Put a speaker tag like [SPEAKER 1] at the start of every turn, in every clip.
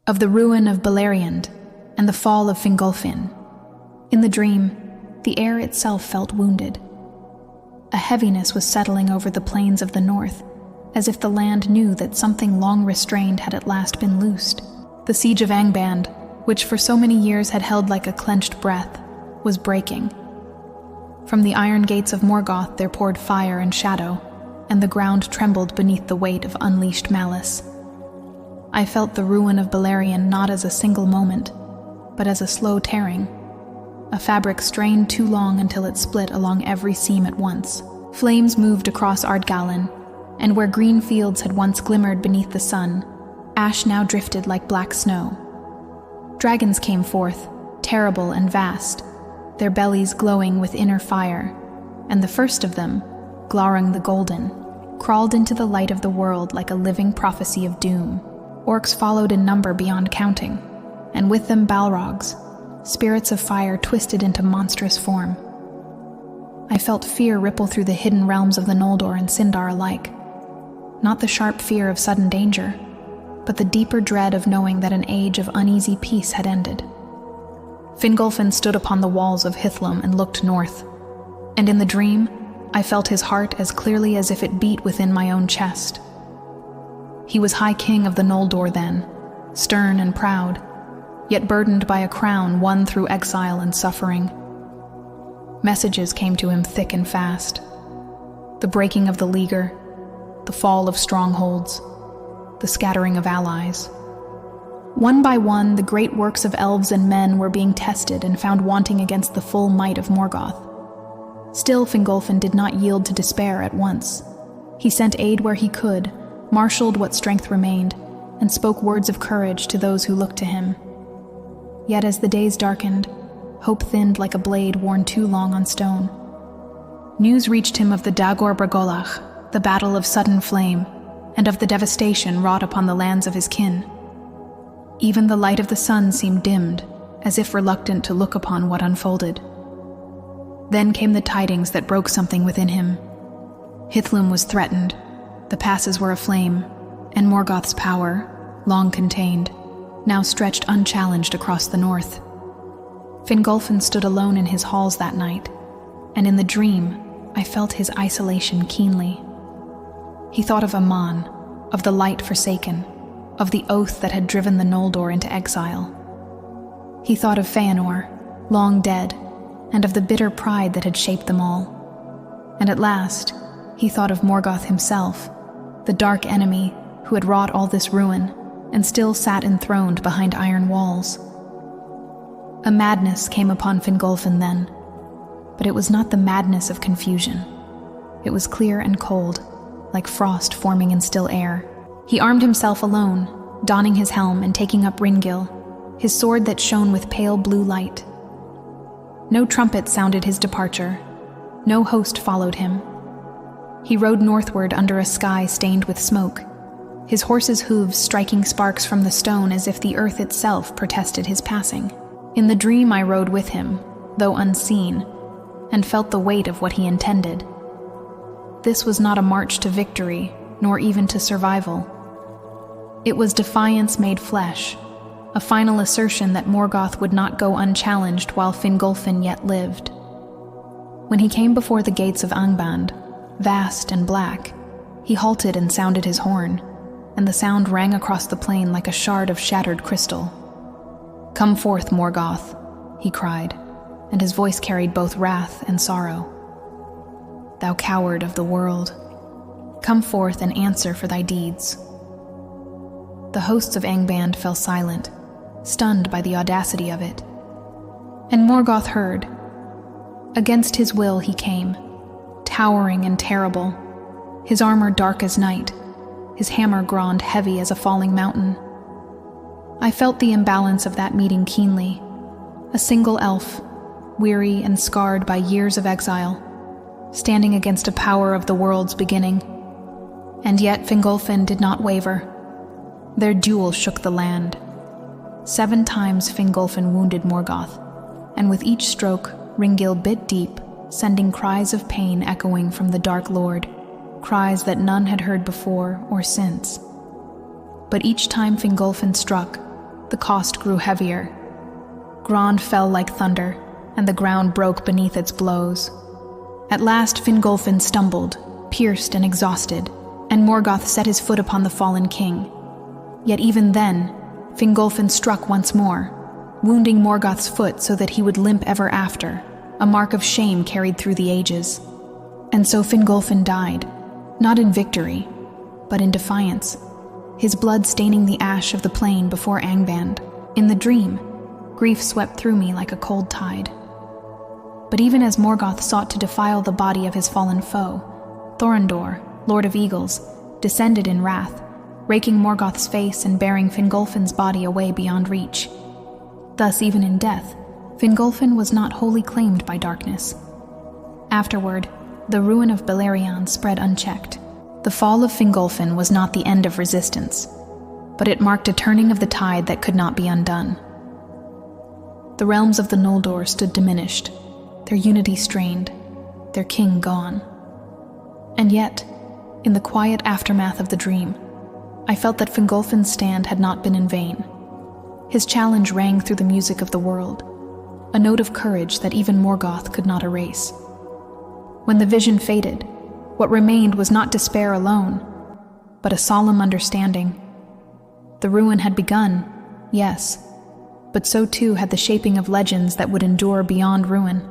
[SPEAKER 1] of the ruin of Beleriand and the fall of Fingolfin. In the dream, the air itself felt wounded. A heaviness was settling over the plains of the north, as if the land knew that something long restrained had at last been loosed. The siege of Angband, which for so many years had held like a clenched breath, was breaking. From the iron gates of Morgoth there poured fire and shadow, and the ground trembled beneath the weight of unleashed malice. I felt the ruin of Beleriand not as a single moment, but as a slow tearing, a fabric strained too long until it split along every seam at once. Flames moved across Ardgallen, and where green fields had once glimmered beneath the sun, ash now drifted like black snow. Dragons came forth, terrible and vast, their bellies glowing with inner fire, and the first of them, Glaurung the Golden, crawled into the light of the world like a living prophecy of doom. Orcs followed in number beyond counting, and with them Balrogs, spirits of fire twisted into monstrous form. I felt fear ripple through the hidden realms of the Noldor and Sindar alike. Not the sharp fear of sudden danger, but the deeper dread of knowing that an age of uneasy peace had ended. Fingolfin stood upon the walls of Hithlum and looked north, and in the dream, I felt his heart as clearly as if it beat within my own chest. He was High King of the Noldor then, stern and proud, yet burdened by a crown won through exile and suffering. Messages came to him thick and fast. The breaking of the leaguer, the fall of strongholds, the scattering of allies. One by one, the great works of elves and men were being tested and found wanting against the full might of Morgoth. Still, Fingolfin did not yield to despair at once. He sent aid where he could, marshaled what strength remained, and spoke words of courage to those who looked to him. Yet as the days darkened, hope thinned like a blade worn too long on stone. News reached him of the Dagor Bragollach, the battle of sudden flame, and of the devastation wrought upon the lands of his kin. Even the light of the sun seemed dimmed, as if reluctant to look upon what unfolded. Then came the tidings that broke something within him. Hithlum was threatened, the passes were aflame, and Morgoth's power, long contained, now stretched unchallenged across the north. Fingolfin stood alone in his halls that night, and in the dream, I felt his isolation keenly. He thought of Aman, of the light forsaken, of the oath that had driven the Noldor into exile. He thought of Feanor, long dead, and of the bitter pride that had shaped them all. And at last, he thought of Morgoth himself, the dark enemy who had wrought all this ruin and still sat enthroned behind iron walls. A madness came upon Fingolfin then, but it was not the madness of confusion. It was clear and cold, like frost forming in still air. He armed himself alone, donning his helm and taking up Ringil, his sword that shone with pale blue light. No trumpet sounded his departure. No host followed him. He rode northward under a sky stained with smoke, his horse's hooves striking sparks from the stone as if the earth itself protested his passing. In the dream I rode with him, though unseen, and felt the weight of what he intended. This was not a march to victory, nor even to survival. It was defiance made flesh, a final assertion that Morgoth would not go unchallenged while Fingolfin yet lived. When he came before the gates of Angband, vast and black, he halted and sounded his horn, and the sound rang across the plain like a shard of shattered crystal. "Come forth, Morgoth," he cried, and his voice carried both wrath and sorrow. "Thou coward of the world, come forth and answer for thy deeds." The hosts of Angband fell silent, stunned by the audacity of it. And Morgoth heard. Against his will he came, towering and terrible, his armor dark as night, his hammer Grond heavy as a falling mountain. I felt the imbalance of that meeting keenly. A single elf, weary and scarred by years of exile, standing against a power of the world's beginning. And yet Fingolfin did not waver. Their duel shook the land. 7 times Fingolfin wounded Morgoth, and with each stroke Ringil bit deep, sending cries of pain echoing from the Dark Lord, cries that none had heard before or since. But each time Fingolfin struck, the cost grew heavier. Grond fell like thunder, and the ground broke beneath its blows. At last Fingolfin stumbled, pierced and exhausted, and Morgoth set his foot upon the fallen king. Yet even then, Fingolfin struck once more, wounding Morgoth's foot so that he would limp ever after, a mark of shame carried through the ages. And so Fingolfin died, not in victory, but in defiance, his blood staining the ash of the plain before Angband. In the dream, grief swept through me like a cold tide. But even as Morgoth sought to defile the body of his fallen foe, Thorondor, Lord of Eagles, descended in wrath, raking Morgoth's face and bearing Fingolfin's body away beyond reach. Thus, even in death, Fingolfin was not wholly claimed by darkness. Afterward, the ruin of Beleriand spread unchecked. The fall of Fingolfin was not the end of resistance, but it marked a turning of the tide that could not be undone. The realms of the Noldor stood diminished, their unity strained, their king gone. And yet, in the quiet aftermath of the dream, I felt that Fingolfin's stand had not been in vain. His challenge rang through the music of the world, a note of courage that even Morgoth could not erase. When the vision faded, what remained was not despair alone, but a solemn understanding. The ruin had begun, yes, but so too had the shaping of legends that would endure beyond ruin.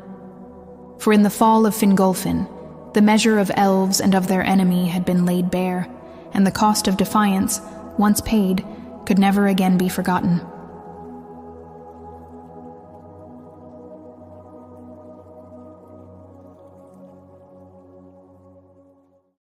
[SPEAKER 1] For in the fall of Fingolfin, the measure of elves and of their enemy had been laid bare, and the cost of defiance, once paid, could never again be forgotten.